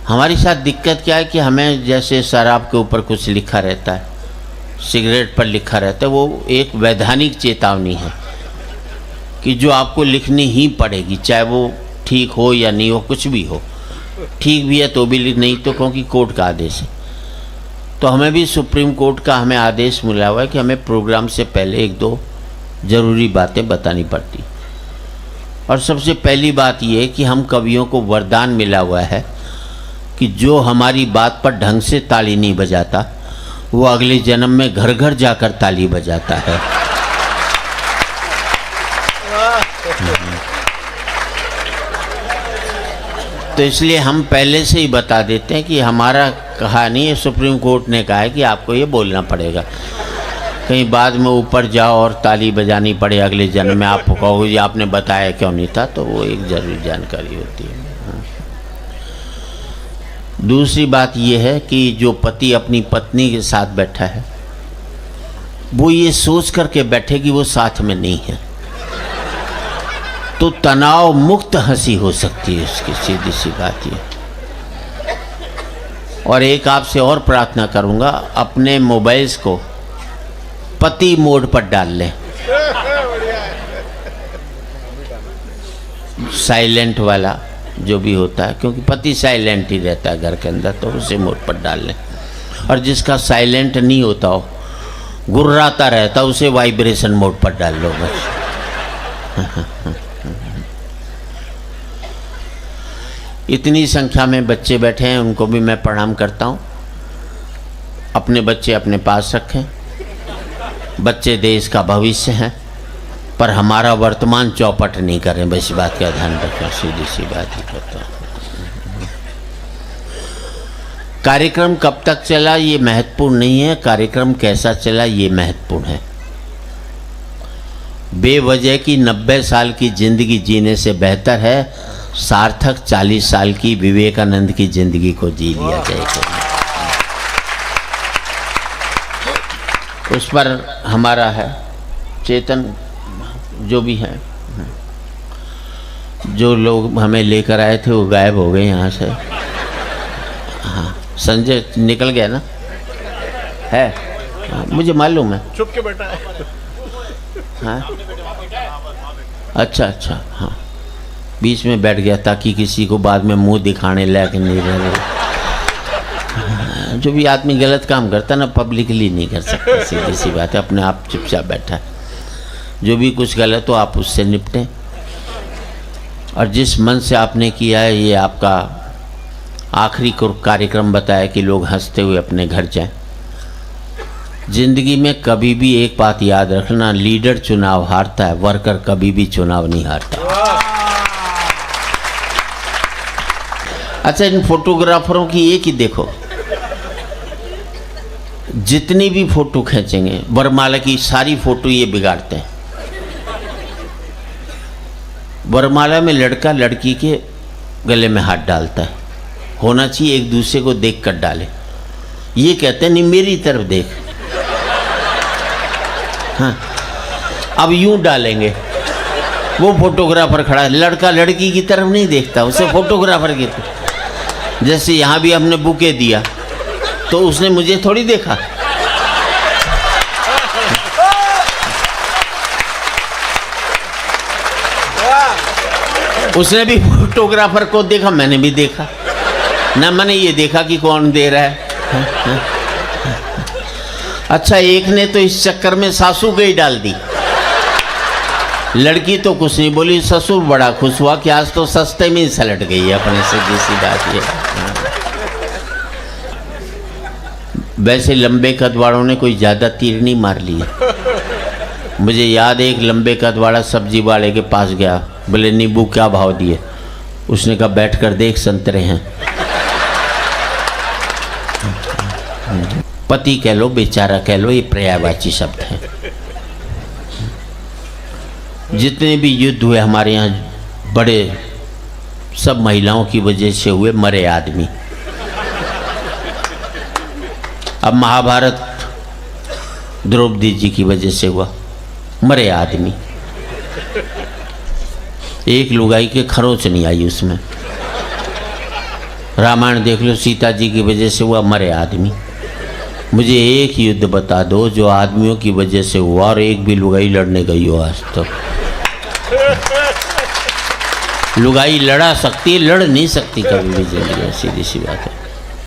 हमारे साथ दिक्कत क्या है कि हमें जैसे शराब के ऊपर कुछ लिखा रहता है, सिगरेट पर लिखा रहता है, वो एक वैधानिक चेतावनी है कि जो आपको लिखनी ही पड़ेगी, चाहे वो ठीक हो या नहीं हो, कुछ भी हो। ठीक भी है तो भी लिख, नहीं तो क्योंकि कोर्ट का आदेश है। तो हमें भी सुप्रीम कोर्ट का हमें आदेश मिला हुआ है कि हमें प्रोग्राम से पहले 1-2 ज़रूरी बातें बतानी पड़ती। और सबसे पहली बात ये है कि हम कवियों को वरदान मिला हुआ है कि जो हमारी बात पर ढंग से ताली नहीं बजाता वो अगले जन्म में घर घर जाकर ताली बजाता है। तो इसलिए हम पहले से ही बता देते हैं कि हमारा कहा नहीं है, सुप्रीम कोर्ट ने कहा है कि आपको ये बोलना पड़ेगा। कहीं बाद में ऊपर जाओ और ताली बजानी पड़े अगले जन्म में, आप कहोगे जी आपने बताया क्यों नहीं था, तो वो एक जरूरी जानकारी होती है। दूसरी बात ये है कि जो पति अपनी पत्नी के साथ बैठा है वो ये सोच करके बैठे कि वो साथ में नहीं है, तो तनाव मुक्त हंसी हो सकती है उसकी, सीधी सी बात ये। और एक आपसे और प्रार्थना करूंगा, अपने मोबाइल्स को पति मोड पर डाल लें, साइलेंट वाला जो भी होता है, क्योंकि पति साइलेंट ही रहता है घर के अंदर, तो उसे मोड पर डाल लें। और जिसका साइलेंट नहीं होता हो, गुर्राता रहता, उसे वाइब्रेशन मोड पर डाल लो बस। इतनी संख्या में बच्चे बैठे हैं, उनको भी मैं प्रणाम करता हूँ। अपने बच्चे अपने पास रखें। बच्चे देश का भविष्य हैं, पर हमारा वर्तमान चौपट नहीं करें, बस बात का ध्यान रखें, सीधी सी बात ही करता हूँ। कार्यक्रम कब तक चला ये महत्वपूर्ण नहीं है, कार्यक्रम कैसा चला ये महत्वपूर्ण है। बेवजह की 90 साल की जिंदगी जीने से बेहतर है सार्थक 40 साल की विवेकानंद की जिंदगी को जी लिया जाएगा। उस पर हमारा है चेतन, जो भी है, जो लोग हमें लेकर आए थे वो गायब हो गए यहाँ से। हाँ, संजय निकल गया ना, है? हाँ, मुझे मालूम है, चुप के बैठा है। हाँ, अच्छा, हाँ, बीच में बैठ गया ताकि किसी को बाद में मुंह दिखाने लायक नहीं रहे। जो भी आदमी गलत काम करता ना, पब्लिकली नहीं कर सकता, सीधी सी बात है, अपने आप चुपचाप बैठा है। जो भी कुछ गलत हो आप उससे निपटें, और जिस मन से आपने किया है, ये आपका आखिरी कार्यक्रम बताया कि लोग हंसते हुए अपने घर जाएं। जिंदगी में कभी भी एक बात याद रखना, लीडर चुनाव हारता है, वर्कर कभी भी चुनाव नहीं हारता। अच्छा, इन फोटोग्राफरों की एक ही देखो, जितनी भी फोटो खींचेंगे, वरमाला की सारी फोटो ये बिगाड़ते हैं। वरमाला में लड़का लड़की के गले में हाथ डालता है, होना चाहिए एक दूसरे को देख कर डाले। ये कहते हैं नहीं मेरी तरफ देख। हाँ, अब यूं डालेंगे, वो फोटोग्राफर खड़ा है, लड़का लड़की की तरफ नहीं देखता, उसे फोटोग्राफर की तरफ। जैसे यहाँ भी हमने बुके दिया तो उसने मुझे थोड़ी देखा, उसने भी फोटोग्राफर को देखा, मैंने भी देखा ना, मैंने ये देखा कि कौन दे रहा है। अच्छा, एक ने तो इस चक्कर में सासू गई डाल दी, लड़की तो कुछ नहीं बोली, ससुर बड़ा खुश हुआ कि आज तो सस्ते में ही सलट गई है अपने से, जैसी बात ये। वैसे लंबे कद वालों ने कोई ज़्यादा तीर नहीं मार लिया। मुझे याद है, एक लंबे कद वाला सब्जी वाले के पास गया, बोले नींबू क्या भाव दिए? उसने कहा बैठ कर देख संतरे हैं। पति कह लो, बेचारा कह लो, ये पर्यायवाची शब्द है। जितने भी युद्ध हुए हमारे यहाँ बड़े, सब महिलाओं की वजह से हुए, मरे आदमी। अब महाभारत द्रौपदी जी की वजह से हुआ, मरे आदमी। एक लुगाई के खरोच नहीं आई उसमें। रामायण देख लो, सीता जी की वजह से हुआ मरे आदमी। मुझे एक युद्ध बता दो जो आदमियों की वजह से हुआ और एक भी लुगाई लड़ने गई हो आज तक। लुगाई लड़ा सकती है, लड़ नहीं सकती कभी भी जिंदगी में, सीधी सी बात है।